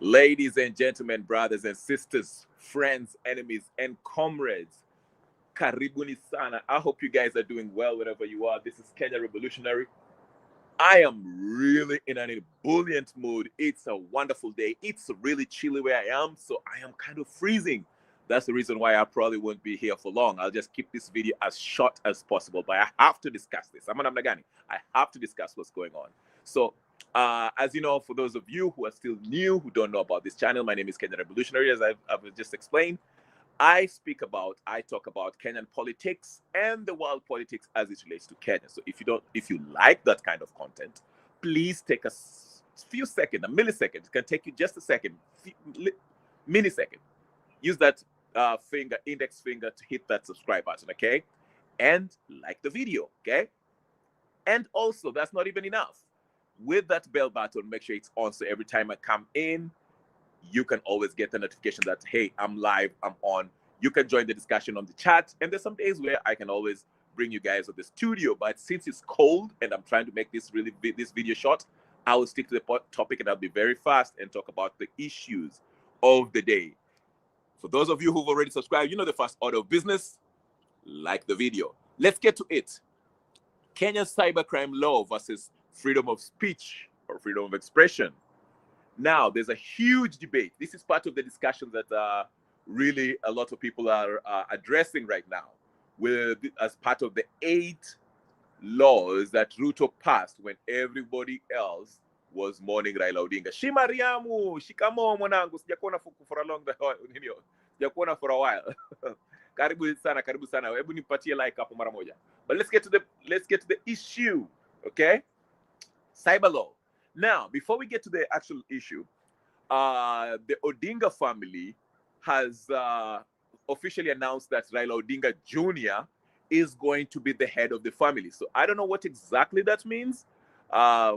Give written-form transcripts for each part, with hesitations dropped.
Ladies and gentlemen, brothers and sisters, friends, enemies, and comrades, karibuni sana. I hope you guys are doing well wherever you are. This is Kenya Revolutionary. I am really in an ebullient mood. It's a wonderful day. It's really chilly where I am, so I am kind of freezing. That's the reason why I probably won't be here for long. I'll just keep this video as short as possible, but I have to discuss this. I'm Nagani. I have to discuss what's going on. So, as you know, for those of you who are still new, who don't know about this channel, my name is Kenya Revolutionary, as I've just explained. I talk about Kenyan politics and the world politics as it relates to Kenya. So if you like that kind of content, please take a few seconds, a millisecond. It can take you just a second, millisecond. Use that index finger to hit that subscribe button, okay? And like the video, okay? And also, that's not even enough. With that bell button, make sure it's on so every time I come in, you can always get the notification that, hey, I'm live, I'm on. You can join the discussion on the chat. And there's some days where I can always bring you guys to the studio. But since it's cold and I'm trying to make this video short, I will stick to the topic and I'll be very fast and talk about the issues of the day. For those of you who've already subscribed, you know the first order of business, like the video. Let's get to it. Kenya's cybercrime law versus freedom of speech or freedom of expression. Now, there's a huge debate. This is part of the discussion that really a lot of people are addressing right now, as part of the 8 laws that Ruto passed when everybody else was mourning Raila Odinga. Shimariamu, shikamo mwanangu, sijakuona for a long time, sijakuona for a while. Karibu sana, karibu sana. Hebu nipatie like hapo mara moja. But let's get to the issue, okay? Cyber law. Now, before we get to the actual issue, the Odinga family has officially announced that Raila Odinga Jr. is going to be the head of the family. So I don't know what exactly that means. Okay,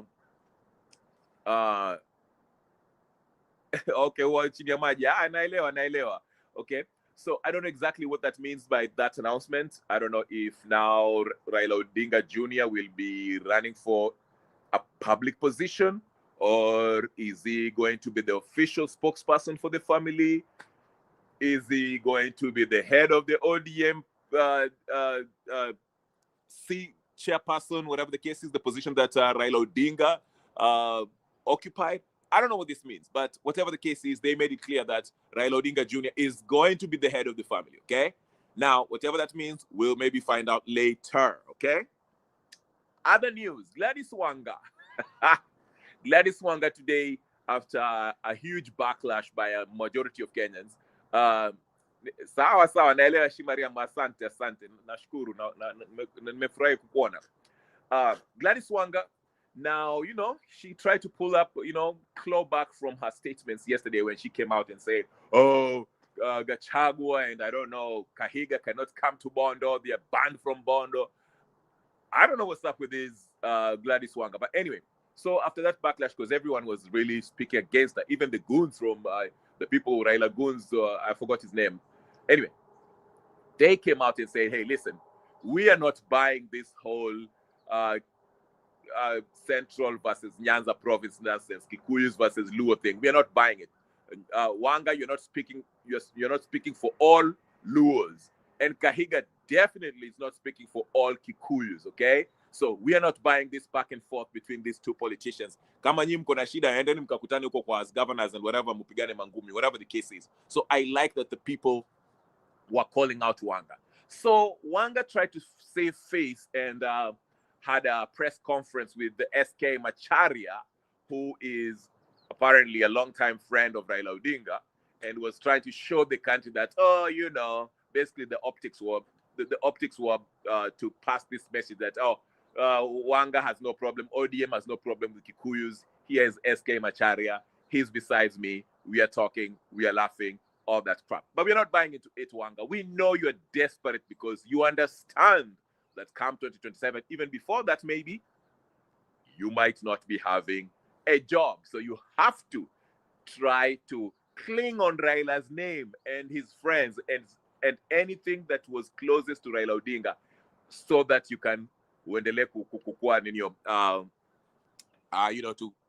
well, chini ya maji. Naelewa. Okay, so I don't know exactly what that means by that announcement. I don't know if now Raila Odinga Jr. will be running for a public position, or is he going to be the official spokesperson for the family? Is he going to be the head of the ODM chairperson, whatever the case is, the position that Raila Odinga occupied? I don't know what this means, but whatever the case is, they made it clear that Raila Odinga Jr. is going to be the head of the family, okay? Now, whatever that means, we'll maybe find out later, okay? Other news, Gladys Wanga. Gladys Wanga today, after a huge backlash by a majority of Kenyans. Sawa, naelewa Shimariam, asante, nashukuru, nimefurahi kukuona. Gladys Wanga, now, she tried to pull up, claw back from her statements yesterday when she came out and said, Gachagua and I don't know, Kahiga cannot come to Bondo, they are banned from Bondo. I don't know what's up with this Gladys Wanga. But anyway, so after that backlash, because everyone was really speaking against her, even the goons from the people, Raila goons, I forgot his name. Anyway, they came out and said, hey, listen, we are not buying this whole Central versus Nyanza province nonsense, Kikuyus versus Luo thing. We are not buying it. Wanga, you're not speaking for all Luos. And Kahiga definitely is not speaking for all Kikuyus, okay? So we are not buying this back and forth between these two politicians. Kama nyinyi mko na shida, endeni mkakutane huko kwa as governors and whatever, mupigane mangumi, whatever the case is. So I like that the people were calling out Wanga. So Wanga tried to save face and had a press conference with the SK Macharia, who is apparently a longtime friend of Raila Odinga, and was trying to show the country that, basically the optics were to pass this message that Wanga has no problem, ODM has no problem with Kikuyus. Here's SK Macharia, he's besides me, we are talking, we are laughing, all that crap. But we're not buying into it, Wanga. We know you're desperate because you understand that come 2027, even before that maybe, you might not be having a job. So you have to try to cling on Raila's name and his friends and anything that was closest to Raila Odinga, so that you can to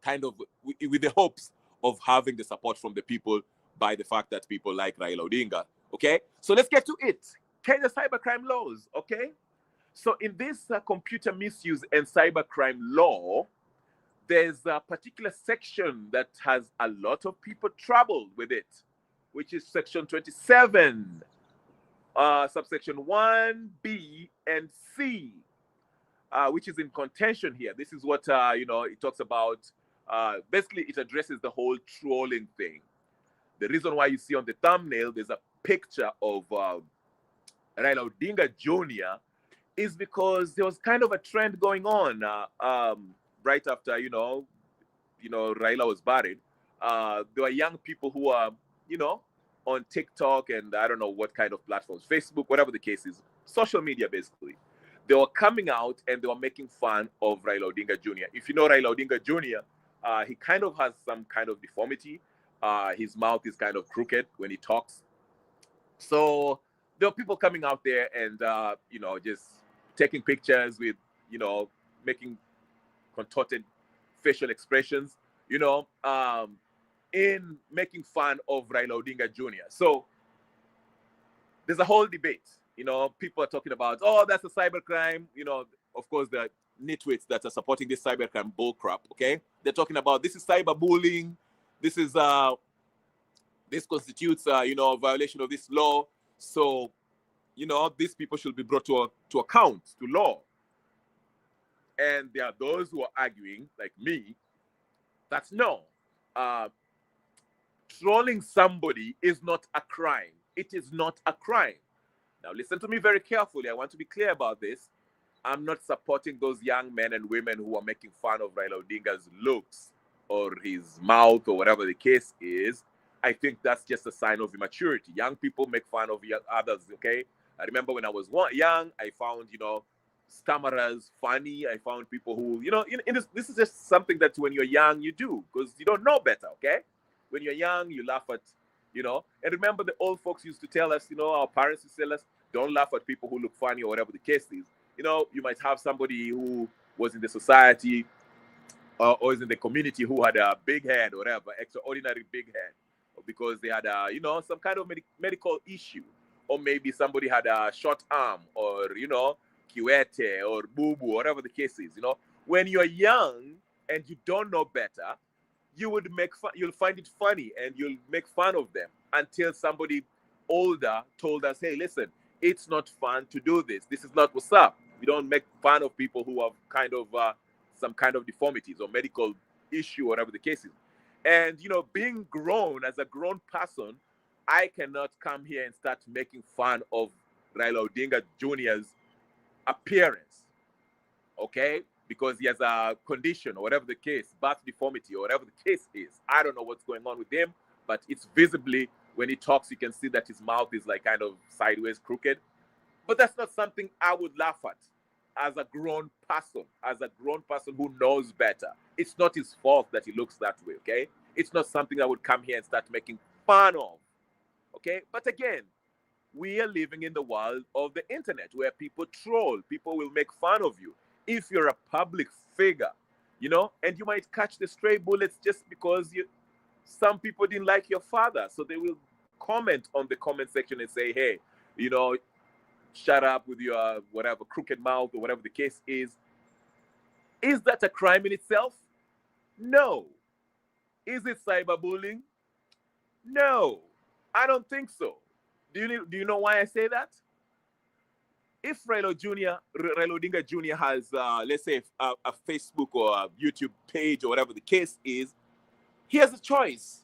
kind of with the hopes of having the support from the people by the fact that people like Raila Odinga. Okay, so let's get to it. Kenya cybercrime laws. Okay, so in this computer misuse and cybercrime law, there's a particular section that has a lot of people troubled with it, which is section 27, subsection 1B and C, which is in contention here. This is what, it talks about. Basically, it addresses the whole trolling thing. The reason why you see on the thumbnail, there's a picture of Raila Odinga Jr. is because there was kind of a trend going on right after, Raila was buried. There were young people who are, on TikTok and I don't know what kind of platforms, Facebook, whatever the case is, social media basically. They were coming out and they were making fun of Raila Odinga Jr. If you know Raila Odinga Jr., he kind of has some kind of deformity. His mouth is kind of crooked when he talks. So there were people coming out there and, just taking pictures with, making contorted facial expressions, in making fun of Raila Odinga Jr. So there's a whole debate. People are talking about, oh, that's a cybercrime. Of course, the nitwits that are supporting this cybercrime bullcrap, okay? They're talking about this is cyberbullying. This is, this constitutes, a violation of this law. So, these people should be brought to account, to law. And there are those who are arguing, like me, that no, trolling somebody is not a crime. It is not a crime. Now, listen to me very carefully. I want to be clear about this. I'm not supporting those young men and women who are making fun of Raila Odinga's looks or his mouth or whatever the case is. I think that's just a sign of immaturity. Young people make fun of others, okay? I remember when I was young, I found, stammerers funny. I found people who, this is just something that when you're young, you do because you don't know better, okay? When you're young, you laugh at, and remember the old folks used to tell us, our parents used to tell us, don't laugh at people who look funny or whatever the case is. You might have somebody who was in the society or is in the community who had a big head or whatever, extraordinary big head, because they had a, some kind of medical issue, or maybe somebody had a short arm or, kiwete or boo-boo, whatever the case is. When you're young and you don't know better, you would make fun, you'll find it funny and you'll make fun of them until somebody older told us, hey, listen, it's not fun to do this. This is not what's up. We don't make fun of people who have kind of some kind of deformities or medical issue, whatever the case is. And, being grown as a grown person, I cannot come here and start making fun of Raila Odinga Jr.'s appearance, okay? Because he has a condition or whatever the case, birth deformity or whatever the case is. I don't know what's going on with him, but it's visibly, when he talks, you can see that his mouth is like kind of sideways crooked. But that's not something I would laugh at as a grown person who knows better. It's not his fault that he looks that way, okay? It's not something I would come here and start making fun of, okay? But again, we are living in the world of the internet where people troll. People will make fun of you. If you're a public figure, and you might catch the stray bullets just because some people didn't like your father. So they will comment on the comment section and say, hey, shut up with your whatever crooked mouth or whatever the case is. Is that a crime in itself? No. Is it cyberbullying? No, I don't think so. Do you know why I say that? If Raila Odinga Jr. has, let's say, a Facebook or a YouTube page or whatever the case is, he has a choice.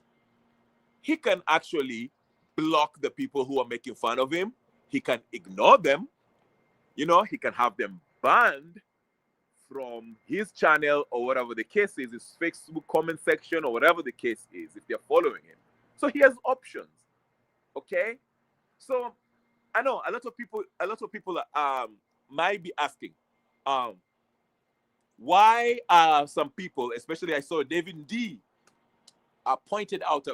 He can actually block the people who are making fun of him. He can ignore them. He can have them banned from his channel or whatever the case is, his Facebook comment section or whatever the case is, if they're following him. So he has options, okay? So I know a lot of people might be asking, why are some people, especially I saw David D, pointed out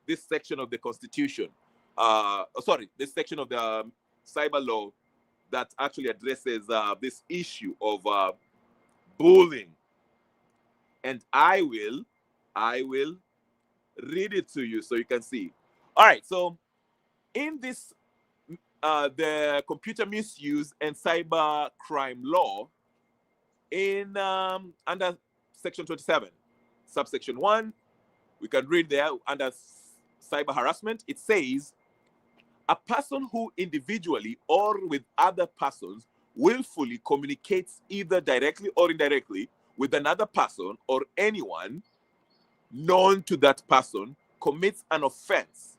this section of the Constitution, this section of the cyber law that actually addresses this issue of bullying. And I will I will read it to you so you can see. All right, so in this, the computer misuse and cyber crime law, in under section 27, subsection 1, we can read there under cyber harassment, it says, a person who individually or with other persons willfully communicates either directly or indirectly with another person or anyone known to that person commits an offense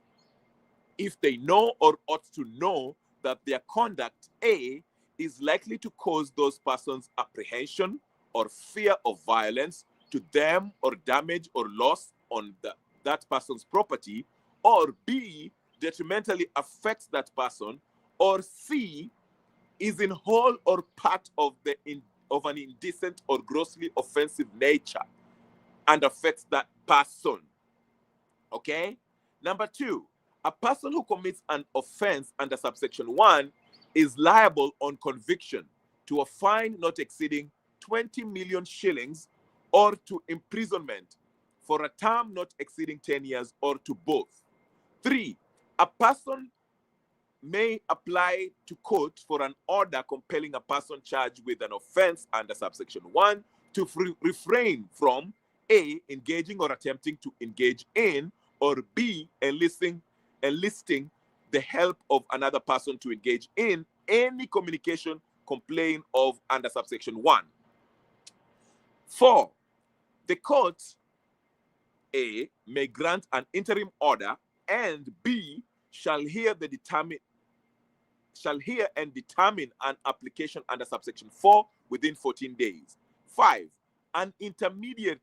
if they know or ought to know that their conduct, A, is likely to cause those persons apprehension or fear of violence to them or damage or loss on that person's property, or B, detrimentally affects that person, or C, is in whole or part of an indecent or grossly offensive nature and affects that person. Okay? Number 2, a person who commits an offense under subsection 1 is liable on conviction to a fine not exceeding 20 million shillings or to imprisonment for a term not exceeding 10 years or to both. 3, a person may apply to court for an order compelling a person charged with an offense under subsection 1 to refrain from A, engaging or attempting to engage in, or B, enlisting the help of another person to engage in any communication complained of under subsection 1. 4, the court, A, may grant an interim order, and B, shall hear and determine an application under subsection 4 within 14 days. 5, an intermediary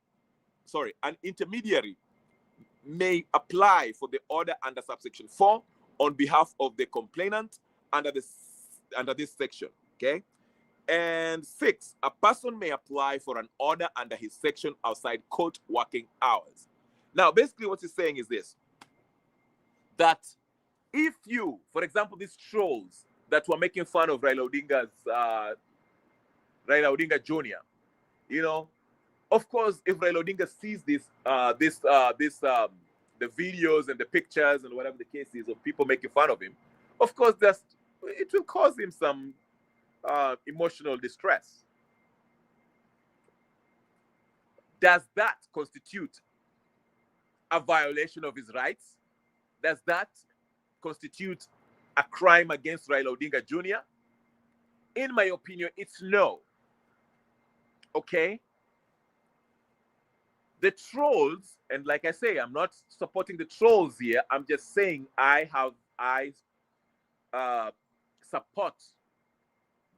may apply for the order under subsection 4 on behalf of the complainant under this section. Okay. And 6, a person may apply for an order under his section outside court working hours. Now, basically what he's saying is this, that if you, for example, these trolls that were making fun of Raila Odinga Jr., you know, of course, if Raila Odinga sees the videos and the pictures and whatever the case is of people making fun of him, of course, it will cause him some emotional distress. Does that constitute a violation of his rights? Does that constitute a crime against Raila Odinga Jr.? In my opinion, it's no. Okay? The trolls, and like I say, I'm not supporting the trolls here. I'm just saying I support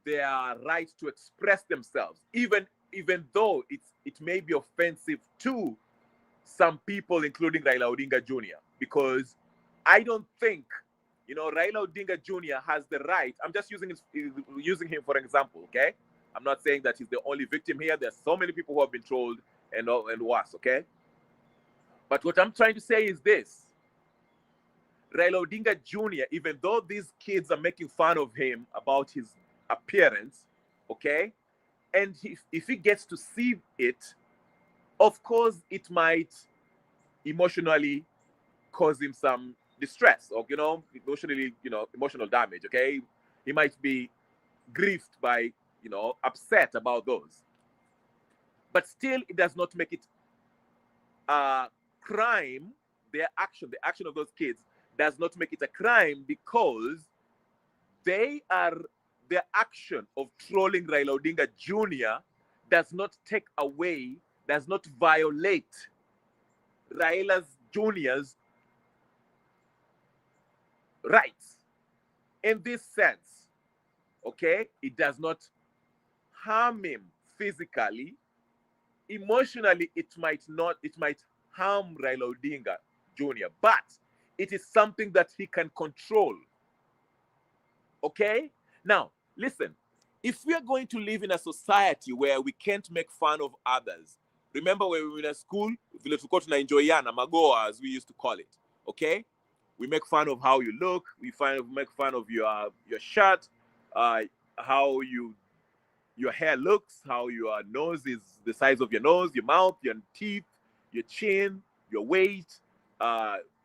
their right to express themselves, even though it may be offensive to some people, including Raila Odinga Jr., because I don't think, Raila Odinga Jr. has the right. I'm just using him for example, okay? I'm not saying that he's the only victim here. There's so many people who have been trolled and worse, okay? But what I'm trying to say is this. Raila Odinga Jr., even though these kids are making fun of him about his appearance, okay? And if he gets to see it, of course, it might emotionally cause him some distress or, emotional damage, okay? He might be grieved by, upset about those. But still, it does not make it a crime. The action of those kids does not make it a crime, because their action of trolling Raila Odinga Jr. does not violate Raila Jr.'s rights. In this sense, okay, it does not harm him physically. Emotionally, it might harm Raila Odinga Jr., but it is something that he can control. Okay? Now, listen, if we are going to live in a society where we can't make fun of others, remember when we were in a school, vile tulikuwa tunaenjoyana, magoa as we used to call it, okay? We make fun of how you look, make fun of your shirt, how your hair looks, how your nose is the size of your nose, your mouth, your teeth, your chin, your weight,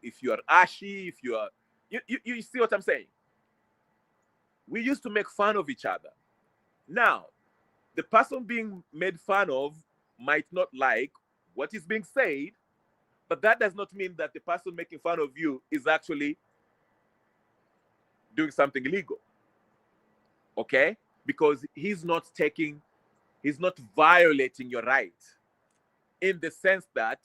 if you are ashy, if you are, you see what I'm saying? We used to make fun of each other. Now, the person being made fun of might not like what is being said, but that does not mean that the person making fun of you is actually doing something illegal. Okay? Because he's not violating your right, in the sense that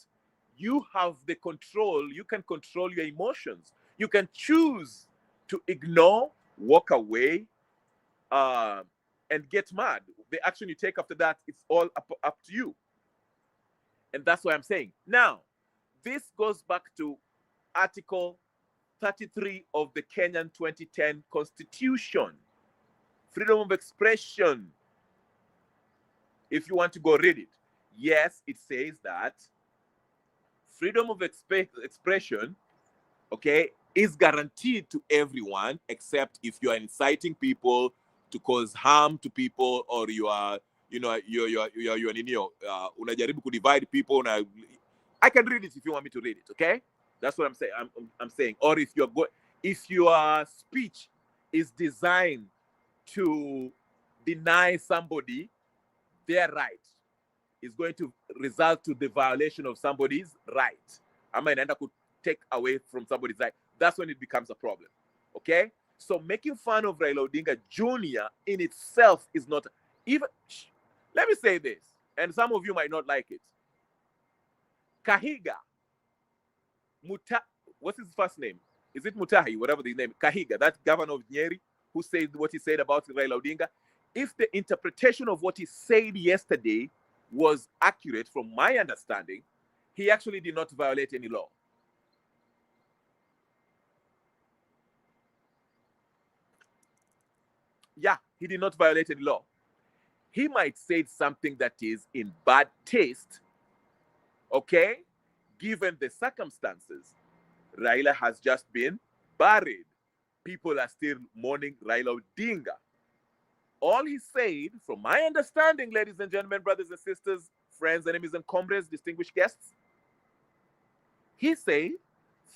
you have the control, you can control your emotions. You can choose to ignore, walk away, and get mad. The action you take after that, it's all up to you. And that's what I'm saying. Now, this goes back to Article 33 of the Kenyan 2010 Constitution. Freedom of expression. If you want to go read it. Yes, it says that freedom of expression, okay, is guaranteed to everyone, except if you are inciting people to cause harm to people, or you are, unajaribu to divide people. I can read it if you want me to read it, okay? That's what I'm saying. I'm saying, or if your speech is designed to deny somebody their right, is going to result to the violation of somebody's right. I mean, and I could take away from somebody's right. That's when it becomes a problem. Okay? So making fun of Raila Odinga Jr. in itself is not even. Let me say this, and some of you might not like it. Kahiga, what's his first name? Is it Mutahi? Whatever the name. Kahiga, that governor of Nyeri, who said what he said about Raila Odinga. If the interpretation of what he said yesterday was accurate, from my understanding, he actually did not violate any law. Yeah, he did not violate any law. He might say something that is in bad taste, okay? Given the circumstances. Raila has just been buried. People are still mourning Raila Odinga. All he said, from my understanding, ladies and gentlemen, brothers and sisters, friends, enemies, and comrades, distinguished guests, he said,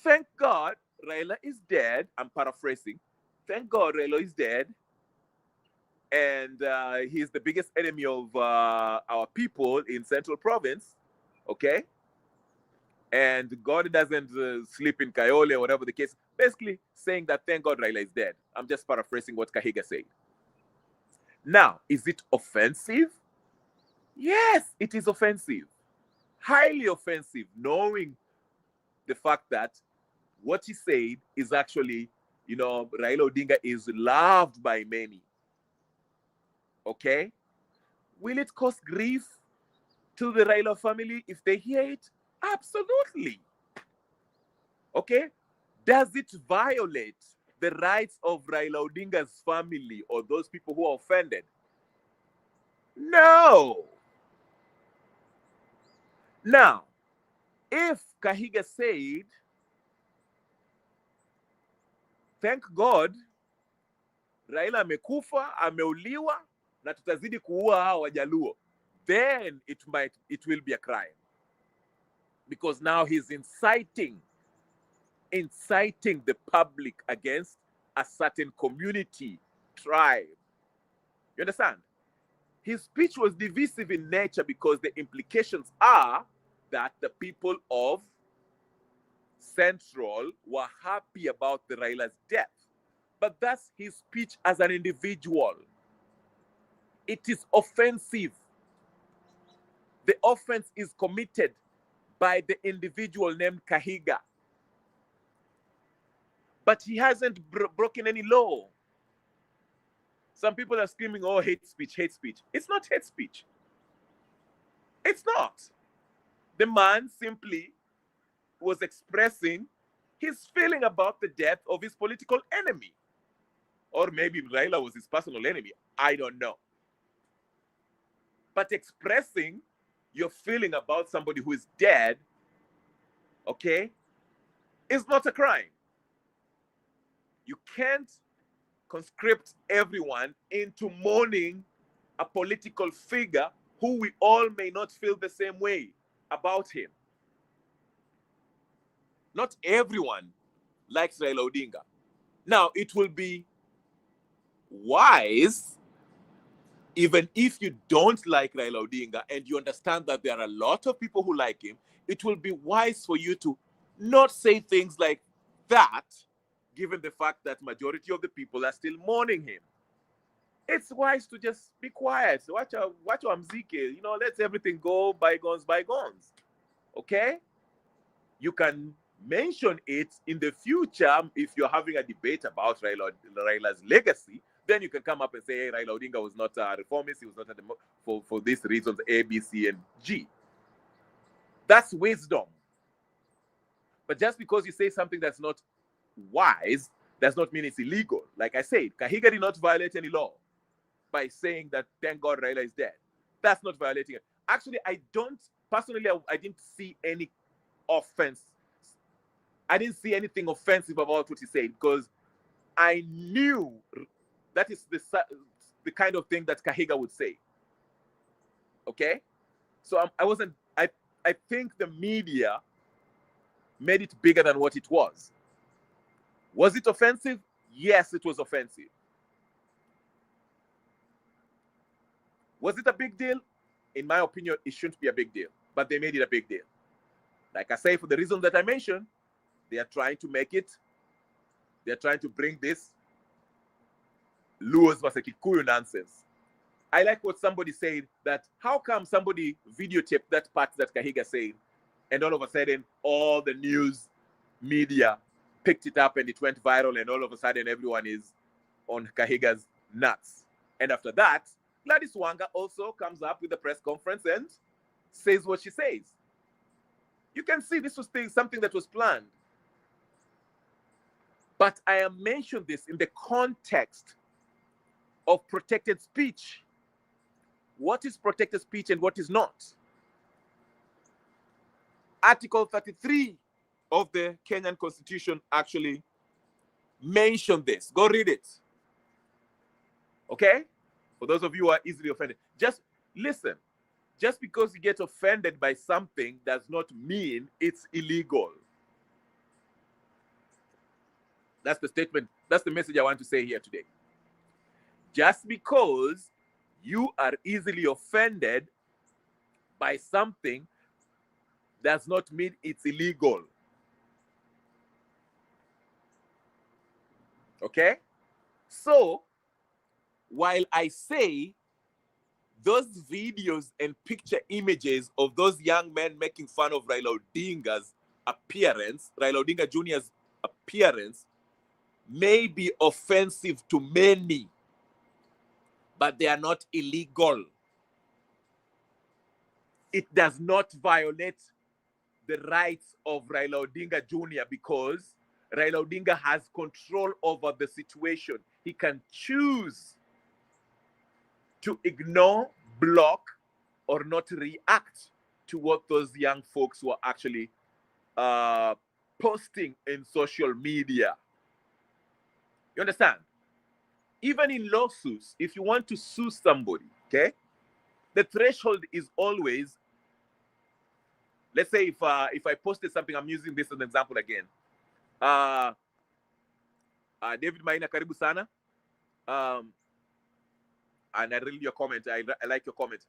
thank God Raila is dead. I'm paraphrasing. Thank God Raila is dead. And he's the biggest enemy of our people in Central Province. Okay? And God doesn't sleep in Kayole or whatever the case. Basically saying that thank God Raila is dead. I'm just paraphrasing what Kahiga said. Now, is it offensive? Yes, it is offensive. Highly offensive, knowing the fact that what he said is actually, Raila Odinga is loved by many. Okay? Will it cause grief to the Raila family if they hear it? Absolutely. Okay? Does it violate the rights of Raila Odinga's family or those people who are offended? No. Now, if Kahiga said, thank God, Raila amekufa, ameuliwa, na tutazidi kuua hao Wajaluo, then it will be a crime. Because now he's inciting the public against a certain community, tribe. You understand? His speech was divisive in nature because the implications are that the people of Central were happy about the Raila's death. But that's his speech as an individual. It is offensive. The offense is committed by the individual named Kahiga. But he hasn't broken any law. Some people are screaming, oh, hate speech, hate speech. It's not hate speech. It's not. The man simply was expressing his feeling about the death of his political enemy. Or maybe Raila was his personal enemy. I don't know. But expressing your feeling about somebody who is dead, okay, is not a crime. You can't conscript everyone into mourning a political figure who we all may not feel the same way about him. Not everyone likes Raila Odinga. Now, it will be wise, even if you don't like Raila Odinga and you understand that there are a lot of people who like him, it will be wise for you to not say things like that, given the fact that majority of the people are still mourning him. It's wise to just be quiet. Watch your mziki. You know, let everything go, bygones, bygones. Okay? You can mention it in the future if you're having a debate about Raila's legacy. Then you can come up and say, hey, Raila Odinga was not a reformist. He was not for these reasons, A, B, C, and G. That's wisdom. But just because you say something that's not wise does not mean it's illegal. Like I said, Kahiga did not violate any law by saying that, thank God Raila is dead. That's not violating it. Actually, I didn't see any offense. I didn't see anything offensive about what he said because I knew that is the kind of thing that Kahiga would say. Okay? So I think the media made it bigger than what it was. Was it offensive? Yes, it was offensive. Was it a big deal? In my opinion, it shouldn't be a big deal, but they made it a big deal. Like I say, for the reasons that I mentioned, they are trying to make it, they're trying to bring this Luos versus Kikuyu nonsense. I like what somebody said, that how come somebody videotaped that part that Kahiga said, and all of a sudden, all the news media picked it up and it went viral, and all of a sudden, everyone is on Kahiga's nuts. And after that, Gladys Wanga also comes up with a press conference and says what she says. You can see this was something that was planned. But I have mentioned this in the context of protected speech. What is protected speech and what is not? Article 33 of the Kenyan Constitution actually mentioned this. Go read it. Okay? For those of you who are easily offended, just listen. Just because you get offended by something does not mean it's illegal. That's the statement. That's the message I want to say here today. Just because you are easily offended by something does not mean it's illegal. Okay? So, while I say those videos and picture images of those young men making fun of Raila Odinga's appearance, Raila Odinga Jr.'s appearance, may be offensive to many, but they are not illegal. It does not violate the rights of Raila Odinga Jr. because Raila Odinga has control over the situation. He can choose to ignore, block, or not react to what those young folks were actually posting in social media. You understand? Even in lawsuits, if you want to sue somebody, okay, the threshold is always, let's say if I posted something, I'm using this as an example again. David Maina, karibu sana. And I read your comment. I like your comment.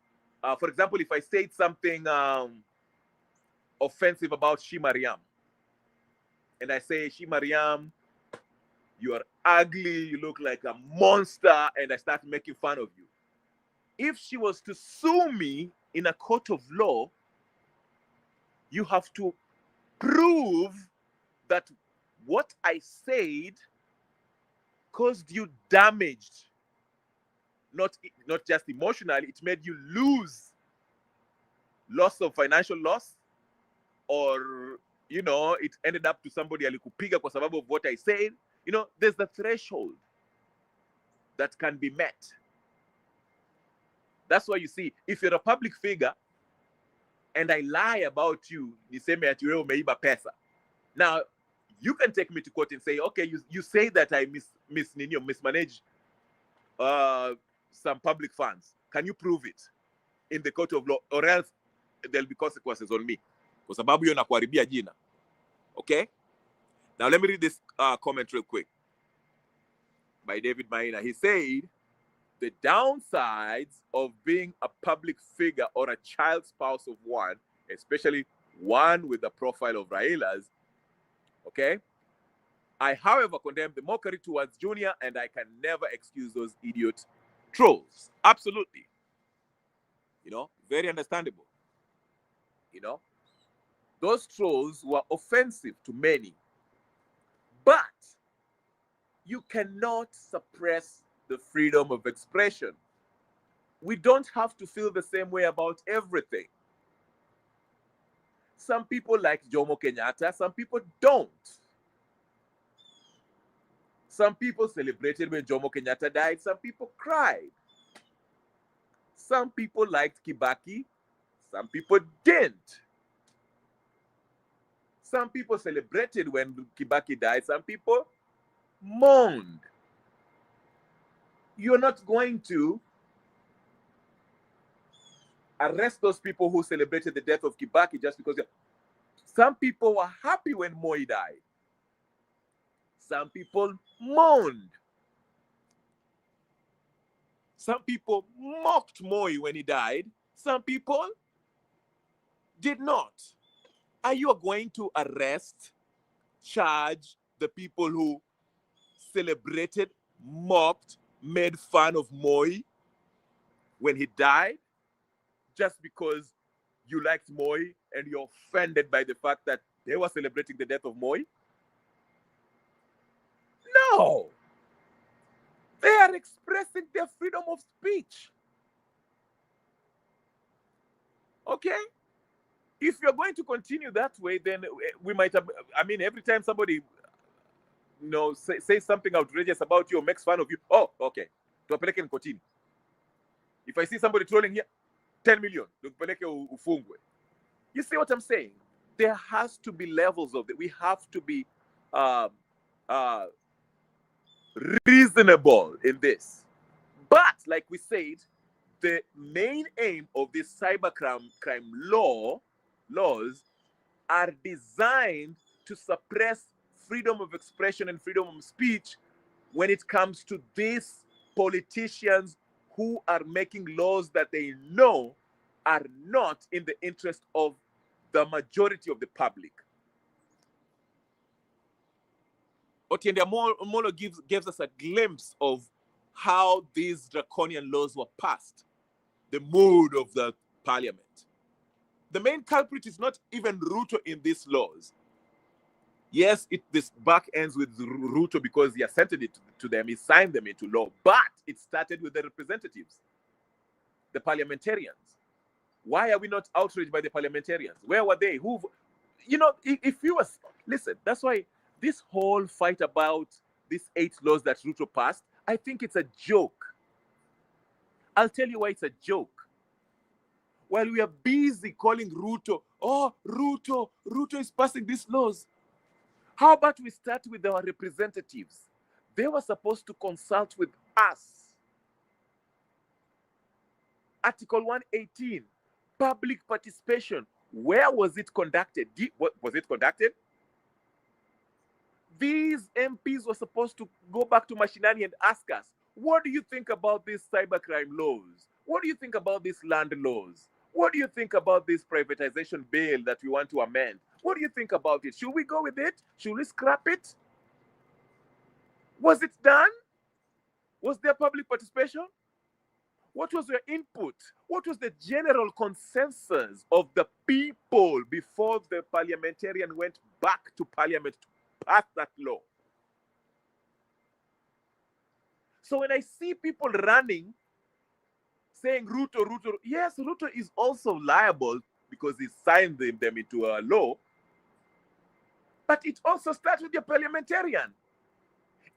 For example, if I said something offensive about Shi Mariam, and I say, Shi Mariam, you are ugly, you look like a monster, and I start making fun of you. If she was to sue me in a court of law, you have to prove that what I said caused you damage. Not just emotionally, it made you lose. Loss of financial loss, or, you know, it ended up to somebody alikupiga kwa sababu of what I said. You know, there's the threshold that can be met. That's why you see, if you're a public figure and I lie about you, niseme ati wewe umeiba pesa. Now, you can take me to court and say, okay, you say that I mismanage some public funds. Can you prove it in the court of law, or else there'll be consequences on me? Kwa sababu hiyo nakuharibia jina. Okay? Now, let me read this comment real quick by David Maina. He said, the downsides of being a public figure or a child spouse of one, especially one with the profile of Raila's, okay? I, however, condemn the mockery towards Junior, and I can never excuse those idiot trolls. Absolutely. You know, very understandable. You know, those trolls were offensive to many. But you cannot suppress the freedom of expression. We don't have to feel the same way about everything. Some people like Jomo Kenyatta, some people don't. Some people celebrated when Jomo Kenyatta died, some people cried. Some people liked Kibaki, some people didn't. Some people celebrated when Kibaki died, some people mourned. You're not going to arrest those people who celebrated the death of Kibaki just because some people were happy when Moi died. Some people mourned. Some people mocked Moi when he died. Some people did not. Are you going to arrest, charge the people who celebrated, mocked, made fun of Moi when he died just because you liked Moi and you're offended by the fact that they were celebrating the death of Moi? No. They are expressing their freedom of speech. Okay? If you're going to continue that way, then we might have, I mean, every time somebody, you know, say something outrageous about you or makes fun of you, oh, okay, tupeleke nkotini. If I see somebody trolling here, 10 million, tupeleke ufungwe. You see what I'm saying? There has to be levels of it. We have to be reasonable in this. But like we said, the main aim of this cybercrime laws are designed to suppress freedom of expression and freedom of speech when it comes to these politicians who are making laws that they know are not in the interest of the majority of the public. Otiende Amolo gives us a glimpse of how these draconian laws were passed, the mood of the parliament. The main culprit is not even Ruto in these laws. Yes, this back ends with Ruto because he assented it to them, he signed them into law, but it started with the representatives, the parliamentarians. Why are we not outraged by the parliamentarians? Where were they? Who, you know, if you was, listen, that's why this whole fight about these 8 laws that Ruto passed, I think it's a joke. I'll tell you why it's a joke. While we are busy calling Ruto, oh, Ruto is passing these laws. How about we start with our representatives? They were supposed to consult with us. Article 118, public participation. Where was it conducted? Was it conducted? These MPs were supposed to go back to Mashinani and ask us, what do you think about these cybercrime laws? What do you think about these land laws? What do you think about this privatization bill that we want to amend? What do you think about it? Should we go with it? Should we scrap it? Was it done? Was there public participation? What was your input? What was the general consensus of the people before the parliamentarian went back to parliament to pass that law? So when I see people running, saying Ruto, yes, Ruto is also liable because he signed them into a law, but it also starts with your parliamentarian.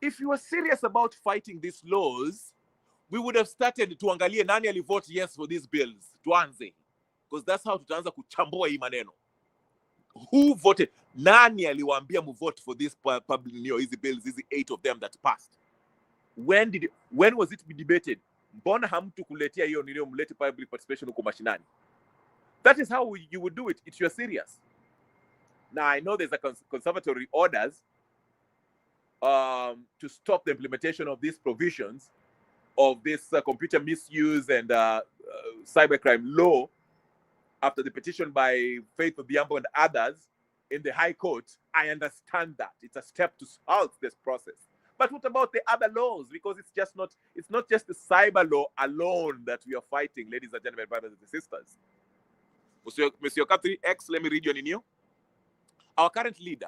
If you were serious about fighting these laws, we would have started tuangalie nani alivote yes for these bills, tuanze. Because that's how tutaanza kuchambua hii maneno. Who voted? Nani aliwaambia muvote for this public hizi bills, these 8 of them that passed? When was it debated? Mbona hamtu kuletea hiyo nilio mlete public participation huko mashinani? That is how you would do it if you're serious. Now, I know there's a conservatory orders, to stop the implementation of these provisions of this computer misuse and cybercrime law after the petition by Faith Odhiambo and others in the High Court, I understand that. It's a step to halt this process. But what about the other laws? Because it's not just the cyber law alone that we are fighting, ladies and gentlemen, brothers and sisters. Monsieur Catherine X, let me read you an email. Our current leader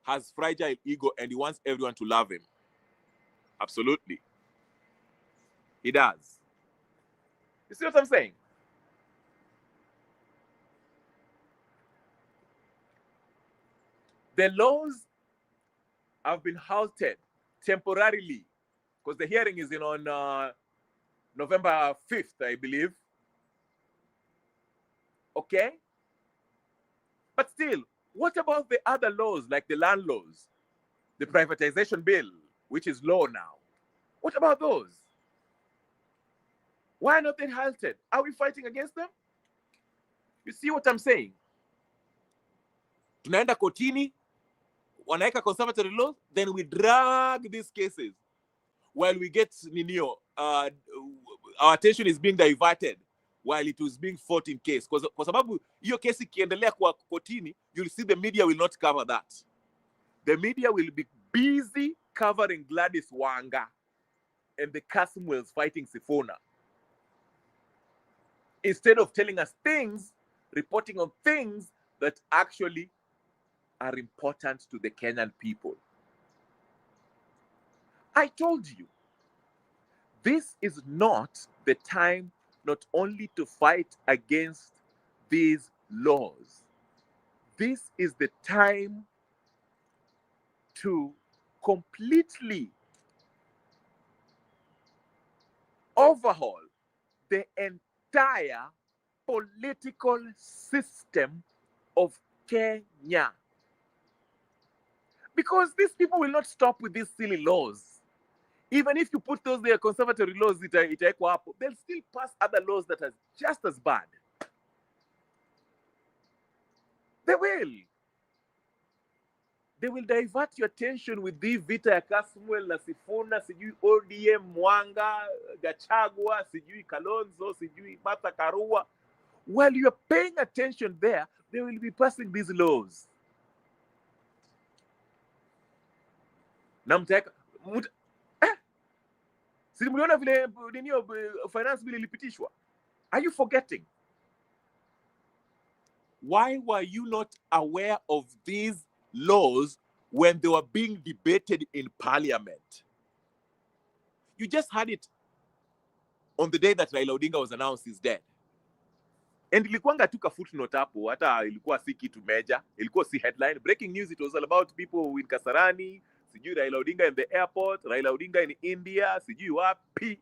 has fragile ego and he wants everyone to love him. Absolutely. He does. You see what I'm saying? The laws have been halted temporarily because the hearing is on November 5th, I believe. Okay? But still, what about the other laws like the land laws, the privatization bill, which is law now? What about those? Why are not they halted? Are we fighting against them? You see what I'm saying? Tunaenda kotini, wanaeka conservatory laws, then we drag these cases while we get our attention is being diverted while it was being fought in case. Kwa sababu hiyo kesi ikiendelea kwa kotini, you'll see the media will not cover that. The media will be busy covering Gladys Wanga and the Kasmuels fighting Sifuna, instead of telling us things, reporting on things that actually are important to the Kenyan people. I told you, this is not the time not only to fight against these laws. This is the time to completely overhaul the entire political system of Kenya. Because these people will not stop with these silly laws. Even if you put those there conservatory laws, they'll still pass other laws that are just as bad. They will. They will divert your attention with the vita ya Kasmuel na Sifuna, sijui ODM, Mwanga, Gachagua, sijui Kalonzo, sijui Martha Karua. While you're paying attention there, they will be passing these laws. Namteka Simuliona vile nini finance bill ilipitishwa. Are you forgetting? Why were you not aware of these laws when they were being debated in parliament? You just had it on the day that Raila Odinga was announced he's dead. And ilikuwanga tu ka footnote hapo, hata ilikuwa si kitu major, ilikuwa si headline. Breaking news, it was all about people in Kasarani, sijui Raila Odinga in the airport, Raila Odinga in India, sijui wapi.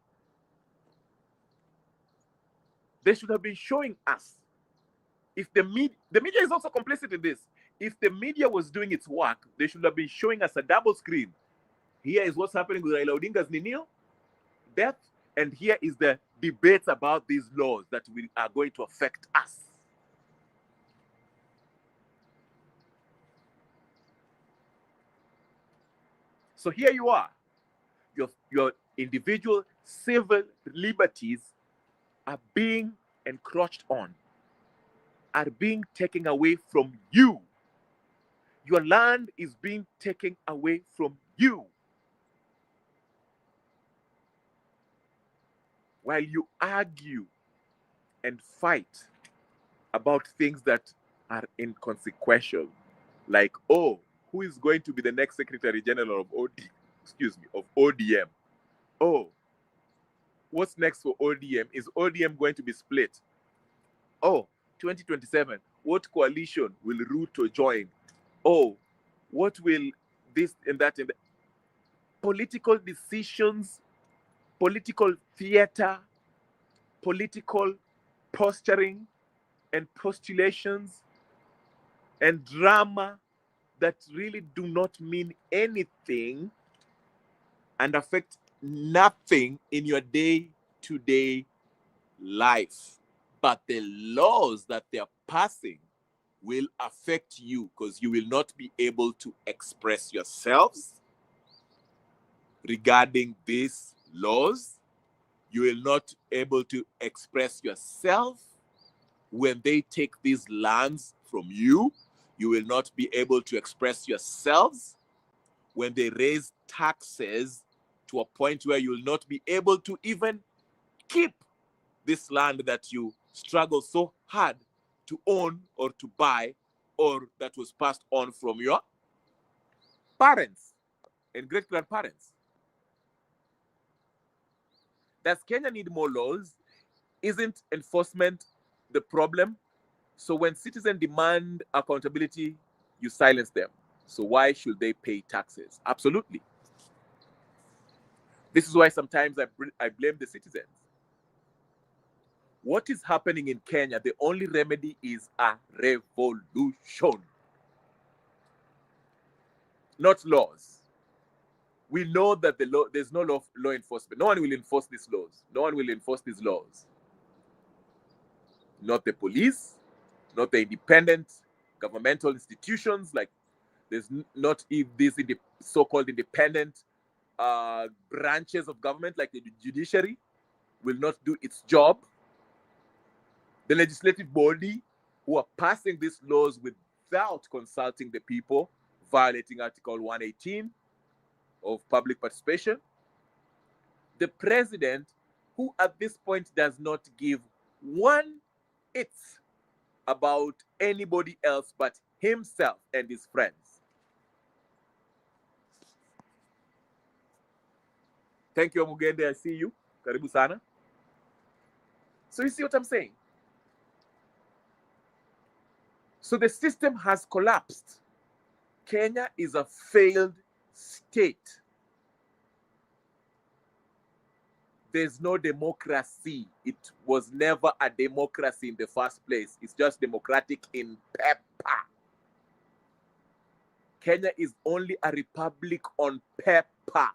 They should have been showing us. If the media is also complicit in this. If the media was doing its work, they should have been showing us a double screen. Here is what's happening with Raila Odinga's death, and here is the debates about these laws that are going to affect us. So here you are. Your individual civil liberties are being encroached on, are being taken away from you. Your land is being taken away from you. While you argue and fight about things that are inconsequential, like, oh, who is going to be the next Secretary General of ODM? Oh, what's next for ODM? Is ODM going to be split? Oh, 2027, what coalition will Ruto join? Oh, what will this and that and that? Political decisions, political theater, political posturing and postulations and drama that really do not mean anything and affect nothing in your day-to-day life. But the laws that they are passing will affect you because you will not be able to express yourselves regarding these laws. You will not be able to express yourself when they take these lands from you. You will not be able to express yourselves when they raise taxes to a point where you will not be able to even keep this land that you struggle so hard to own or to buy, or that was passed on from your parents and great-grandparents. Does Kenya need more laws? Isn't enforcement the problem? So when citizens demand accountability, you silence them. So why should they pay taxes? Absolutely. This is why sometimes I blame the citizens. What is happening in Kenya, the only remedy is a revolution, not laws. We know that there's no law enforcement. No one will enforce these laws. No one will enforce these laws. Not the police, not the independent governmental institutions, like there's not these so-called independent branches of government, like the judiciary, will not do its job. The legislative body, who are passing these laws without consulting the people, violating Article 118 of public participation. The president, who at this point does not give one it's about anybody else but himself and his friends. Thank you, Mugende. I see you. Karibu sana. So you see what I'm saying? So the system has collapsed. Kenya is a failed state. There's no democracy. It was never a democracy in the first place. It's just democratic in paper. Kenya is only a republic on paper.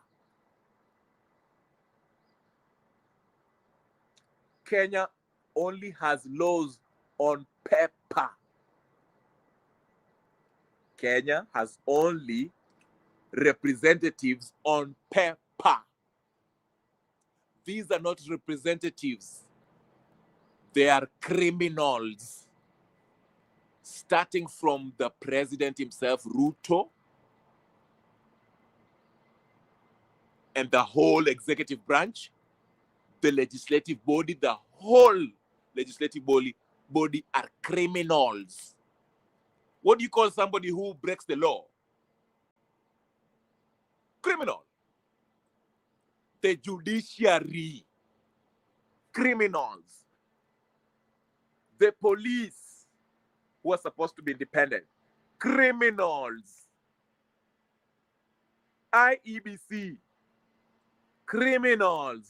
Kenya only has laws on paper. Kenya has only representatives on paper. These are not representatives. They are criminals. Starting from the president himself, Ruto, and the whole executive branch, the legislative body, the whole legislative body are criminals. What do you call somebody who breaks the law? Criminal. The judiciary, criminals. The police, who are supposed to be independent, criminals. IEBC, criminals.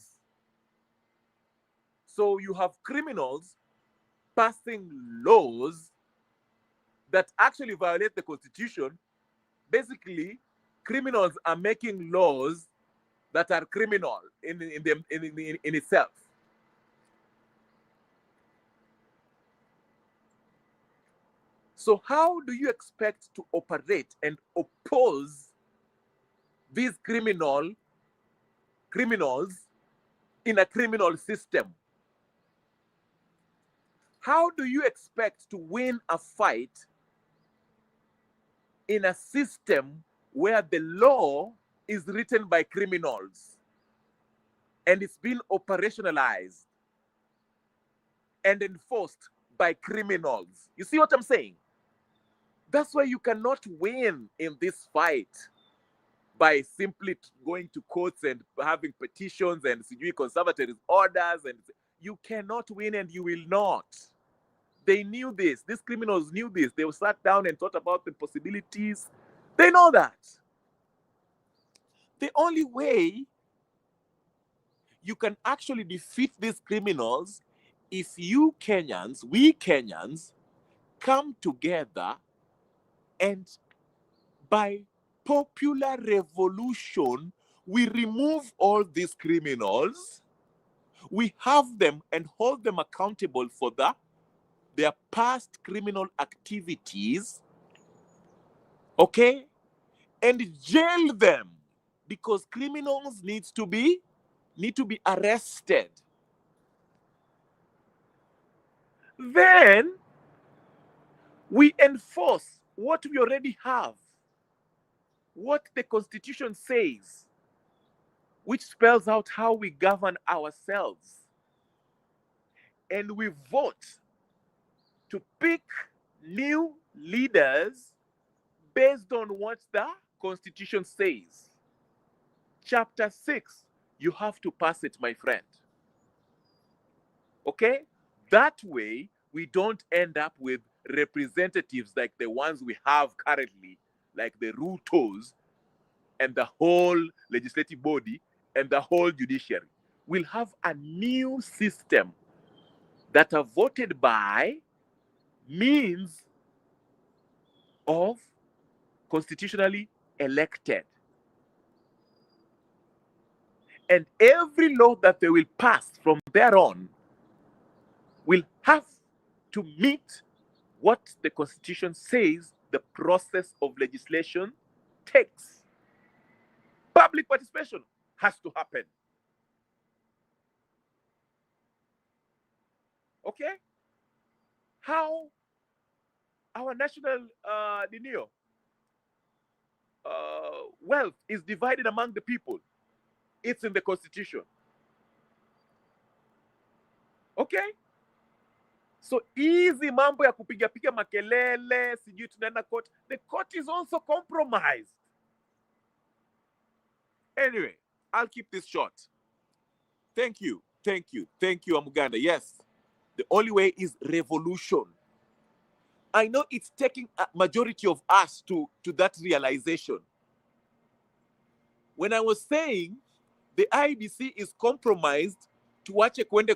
So you have criminals passing laws that actually violate the Constitution. Basically, criminals are making laws that are criminal in itself. So how do you expect to operate and oppose these criminals in a criminal system? How do you expect to win a fight in a system where the law is written by criminals and it's been operationalized and enforced by criminals? You see what I'm saying? That's why you cannot win in this fight by simply going to courts and having petitions and conservative orders. And you cannot win, and you will not. They knew this. These criminals knew this. They sat down and thought about the possibilities. They know that. The only way you can actually defeat these criminals if you Kenyans, we Kenyans, come together and by popular revolution, we remove all these criminals, we have them and hold them accountable for the their past criminal activities, okay, and jail them, because criminals need to be arrested. Then we enforce what we already have, what the Constitution says, which spells out how we govern ourselves. And we vote to pick new leaders based on what the Constitution says. Chapter 6, you have to pass it, my friend. Okay? That way, we don't end up with representatives like the ones we have currently, like the Rutos and the whole legislative body and the whole judiciary. We'll have a new system that are voted by means of constitutionally elected. And every law that they will pass from there on will have to meet what the Constitution says the process of legislation takes. Public participation has to happen. Okay? How our national wealth is divided among the people, it's in the Constitution. Okay? So easy mambo ya kupiga makelele, sijui tunaenda court. The court is also compromised. Anyway, I'll keep this short. Thank you, Amuganda. Yes, the only way is revolution. I know it's taking a majority of us to that realization. When I was saying the IBC is compromised, tuache kwenda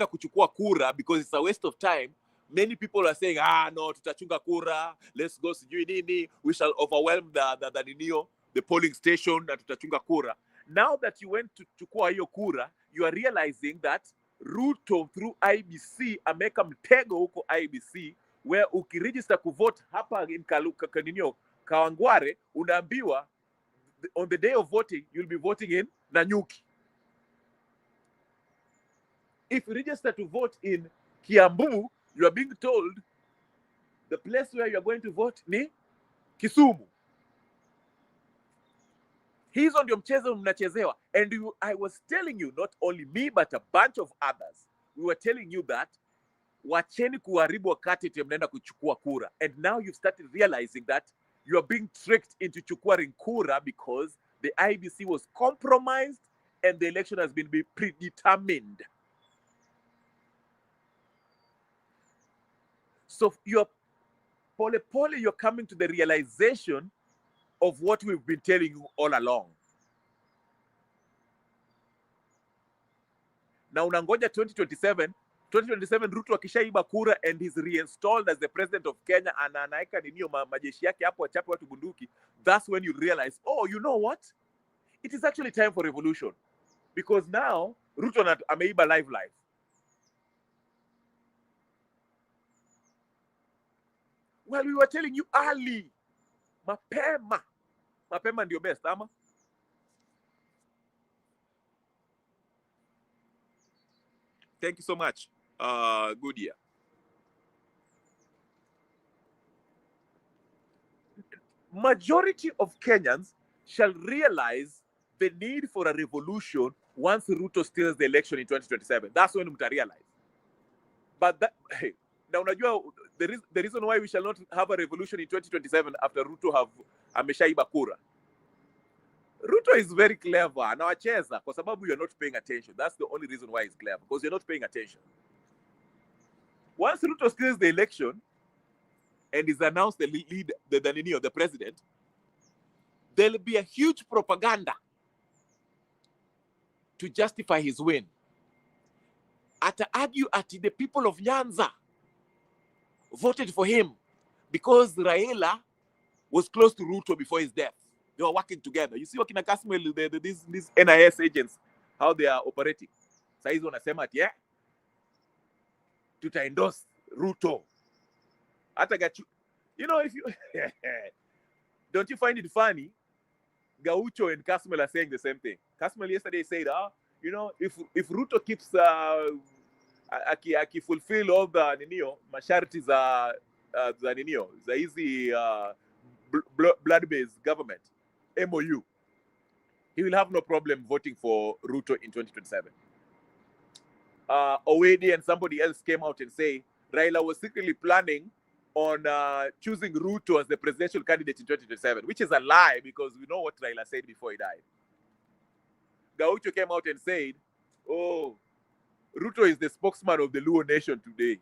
kuchukua kura because it's a waste of time. Many people are saying, no, tutachunga kura, let's go sijui nini, we shall overwhelm the polling station na tutachunga kura. Now that you went to chukua hiyo kura, you are realizing that Ruto through IBC ameka mtego huko IBC, where ukiregister kuvote hapa in Kawangware, unaambiwa on the day of voting, you'll be voting in Nanyuki. If you register to vote in Kiambu, you are being told the place where you are going to vote ni Kisumu. Hizo ndio mchezo mnachezewa. And I was telling you, not only me, but a bunch of others, we were telling you that wacheni kuharibu wakati mnaenda kuchukua kura. And now you've started realizing that you are being tricked into chukuaring kura because the IBC was compromised and the election has been predetermined. So you're coming to the realization of what we've been telling you all along. Now unangoja 2027 Ruto akishaiba kura and he's reinstalled as the president of Kenya, and anaeka ninio majeshi yake hapo achape watu bunduki. That's when you realize, oh, you know what? It is actually time for revolution. Because now Ruto ameiba live. Well, we were telling you early. Mapema ndio best, ama? Thank you so much. Good year. Majority of Kenyans shall realize the need for a revolution once Ruto steals the election in 2027. That's when we realize. But now unajua the reason why we shall not have a revolution in 2027 after Ruto ameshaiba kura. Ruto is very clever. Anawacheza kwa sababu you're not paying attention. That's the only reason why he's clever, because you're not paying attention. Once Ruto steals the election and is announced the president, there'll be a huge propaganda to justify his win. Ata argue at the people of Nyanza voted for him because Raila was close to Ruto before his death. They were working together. You see wakina Kasmuel, these NIS agents, how they are operating. Saizi wanasema ati, endorse Ruto. Hata Gachu, you know, if you don't you find it funny? Gaucho and Kasmuel are saying the same thing. Kasmuel yesterday said, you know, if Ruto keeps fulfill all the masharti za easy blood-based government MOU, he will have no problem voting for Ruto in 2027. Owedi and somebody else came out and say Raila was secretly planning on choosing Ruto as the presidential candidate in 2027, which is a lie because we know what Raila said before he died. Gaucho came out and said, oh, Ruto is the spokesman of the Luo nation today.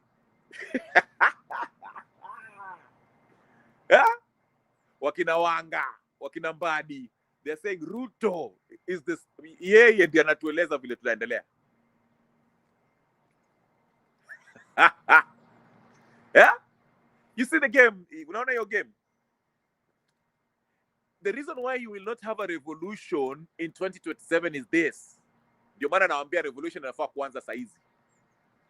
Wakina Wanga, Wakina Mbadi, they're saying Ruto is this, yeye ndiye anatueleza vile tunaendelea. Yeah? You see the game, unaona your game. The reason why you will not have a revolution in 2027 is this. Ndio maana nawaambia revolution inafaa kuanza saa hizi.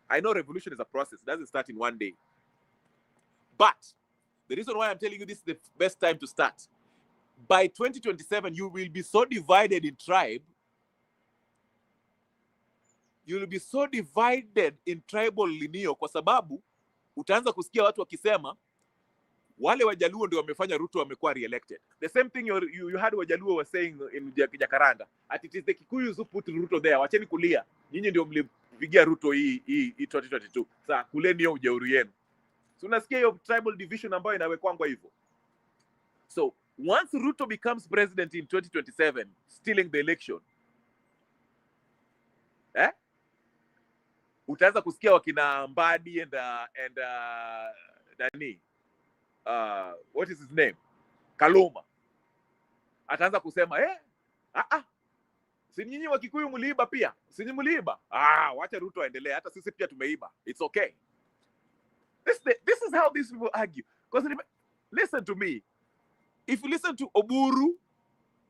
I know revolution is a process. It doesn't start in one day. But the reason why I'm telling you this is the best time to start. By 2027, you will be so divided in tribe. You will be so divided in tribal lineage kwa sababu utaanza kusikia watu wakisema wale Wajaluo ndio wamefanya Ruto wamekuwa re-elected. The same thing you had Wajaluo were saying in Jakaranda. At it is the Kikuyus who put Ruto there. Wacheni kulia. Nyinyi ndio mlipigia Ruto hii 2022. Sasa kuleni hiyo ujeuri yenu. So unasikia hiyo tribal division ambayo inawekwangwa hivyo. So once Ruto becomes president in 2027, stealing the election, utaanza kusikia wakina Mbadi and Dani. What is his name? Kaluma. Ataanza kusema, si nyinyi wa Kikuyu mliiba pia? Si nyinyi mliiba? Wacha Ruto aendelee, hata sisi pia tumeiba. It's okay. This is how these people argue. Because listen to me. If you listen to Oburu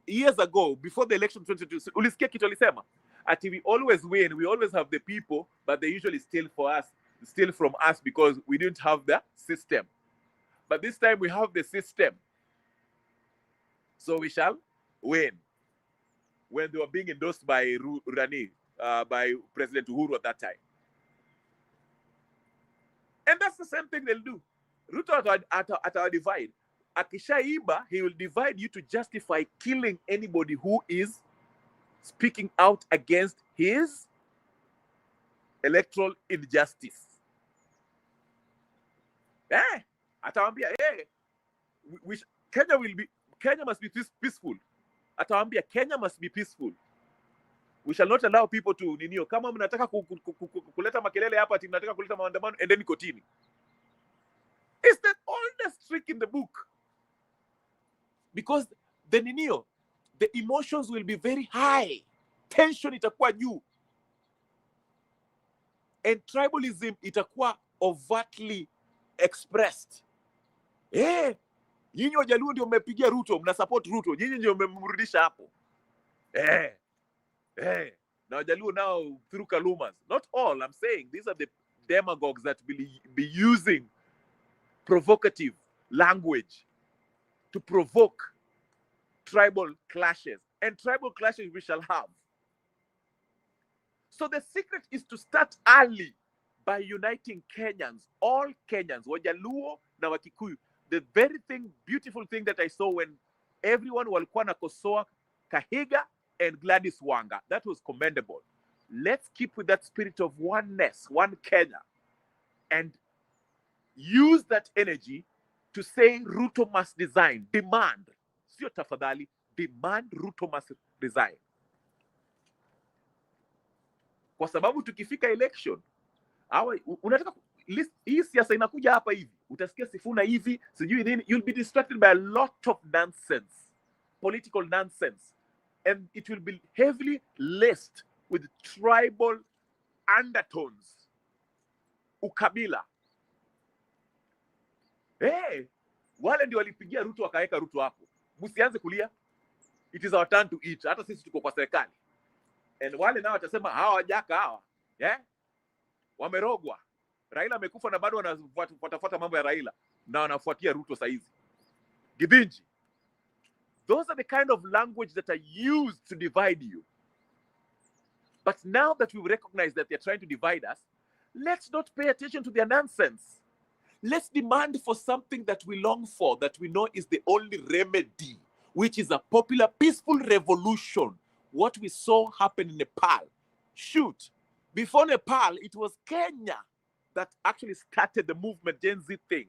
years ago, before the election 2022, ulisikia kitu alisema? Ati we always win, we always have the people, but they usually steal from us because we didn't have the system. But this time we have the system. So we shall win. When they were being endorsed by by President Uhuru at that time. And that's the same thing they'll do. Ruto at our divide. Akishaiba, he will divide you to justify killing anybody who is speaking out against his electoral injustice. Atawambia, Kenya must be peaceful. Atawambia, Kenya must be peaceful. We shall not allow people to kama mnataka kuleta makelele hapa ati mnataka kuleta maandamano and then kotini. It's the oldest trick in the book. Because the emotions will be very high. Tension itakuwa juu. And tribalism itakuwa overtly expressed. Nyinyi Wajaluo ndio mmepigia Ruto, mna support Ruto. Nyinyi ndio mmemrudisha hapo. Now Wajaluo now through Kalumas. Not all, I'm saying. These are the demagogues that will be using provocative language to provoke tribal clashes. And tribal clashes we shall have. So the secret is to start early by uniting Kenyans, all Kenyans, Wajaluo na Wakikuyu. The very beautiful thing that I saw when everyone walikuwa nakosoa Kahiga and Gladys Wanga. That was commendable. Let's keep with that spirit of oneness, one Kenya, and use that energy to say Ruto must resign. Demand. Sio tafadhali. Demand Ruto must resign. Kwa sababu tukifika election, unataka hii siasa inakuja hapa hivi. Utasikia Sifuna hivi, sijui nini. You'll be distracted by a lot of nonsense. Political nonsense. And it will be heavily laced with tribal undertones. Ukabila. Wale ndio walipigia Ruto wakaweka Ruto hapo. Msianze kulia. It is our turn to eat. Hata sisi tuko kwa serikali. And wale nao watasema hawa wajaka hawa. Wamerogwa. Raila amekufa na bado wanafuata mambo ya Raila na wanafuatia Ruto saizi. Githinji. Those are the kind of language that are used to divide you. But now that we recognize that they're trying to divide us, let's not pay attention to their nonsense. Let's demand for something that we long for, that we know is the only remedy, which is a popular, peaceful revolution. What we saw happen in Nepal. Shoot, before Nepal, it was Kenya that actually started the movement, Gen Z thing.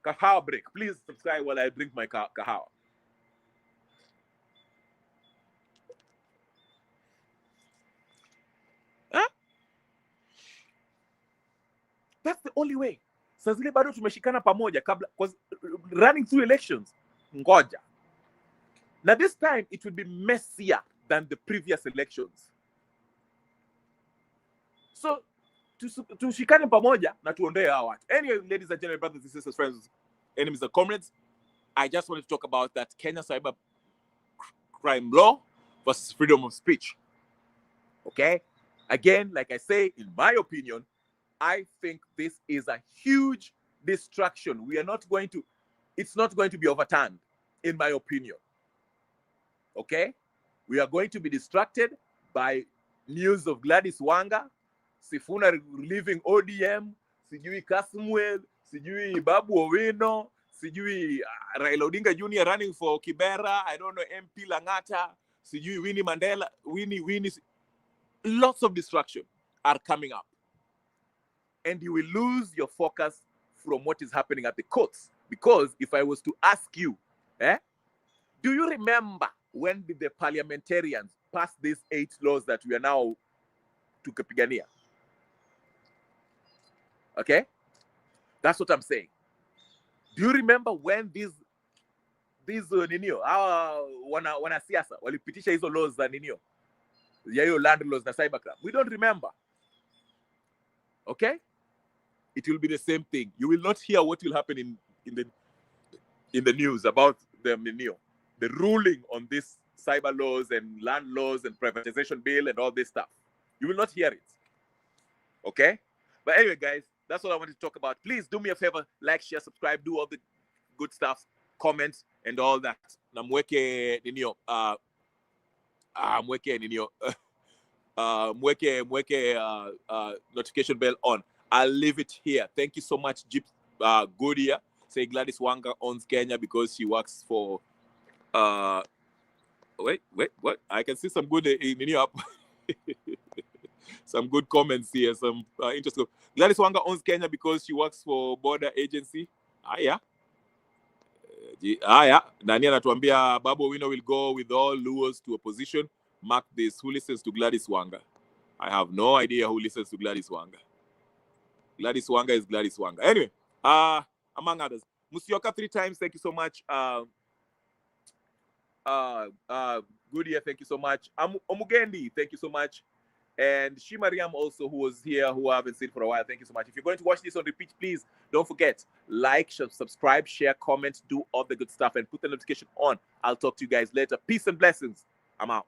Kahawa break. Please subscribe while I drink my kahawa. Huh? That's the only way. Sasa zile bado tumeshikana pamoja kabla, because running through elections, ngoja. Now this time it will be messier than the previous elections. So tushikane pamoja na tuondoe hawa watu. Anyway, ladies and gentlemen, brothers and sisters, friends, enemies and comrades, I just wanted to talk about that Kenya cyber crime law versus freedom of speech. Okay? Again, like I say, in my opinion, I think this is a huge distraction. We are not going to, it's not going to be overturned, in my opinion. Okay? We are going to be distracted by news of Gladys Wanga, Sifuna leaving ODM, sijui Kasmuel, sijui Babu Owino, sijui Raila Odinga Jr. running for Kibera, I don't know, MP Langata, sijui Winnie Mandela, Winnie. Lots of distraction are coming up. And you will lose your focus from what is happening at the courts. Because if I was to ask you, do you remember when did the parliamentarians pass these 8 laws that we are now to kapigania? Okay? That's what I'm saying. Do you remember when these ninio, wana siasa walipitisha hizo laws za ninio? Ya hiyo land laws na CyberCrime? We don't remember. Okay? It will be the same thing. You will not hear what will happen in the news about the ruling on this cyber laws and land laws and privatization bill and all this stuff. You will not hear it. Okay? But anyway, guys, that's what I wanted to talk about. Please do me a favor, like, share, subscribe, do all the good stuff, comment, and all that. Mweke notification bell on. I'll leave it here. Thank you so much, Goodyear. Say Gladys Wanga owns Kenya because she works for wait, what? I can see some good some good comments here, some interesting. Gladys Wanga owns Kenya because she works for border agency. Yeah. Nani anatuambia Babu Owino will go with all Luos to opposition. Mark this. Who listens to Gladys Wanga? I have no idea who listens to Gladys Wanga. Gladys Wanga is Gladys Wanga. Anyway, among others. Musioka 3 times, thank you so much. Goodyear, thank you so much. Omugendi, thank you so much. And Shimariam also, who was here, who I haven't seen for a while, thank you so much. If you're going to watch this on repeat, please don't forget, like, subscribe, share, comment, do all the good stuff, and put the notification on. I'll talk to you guys later. Peace and blessings. I'm out.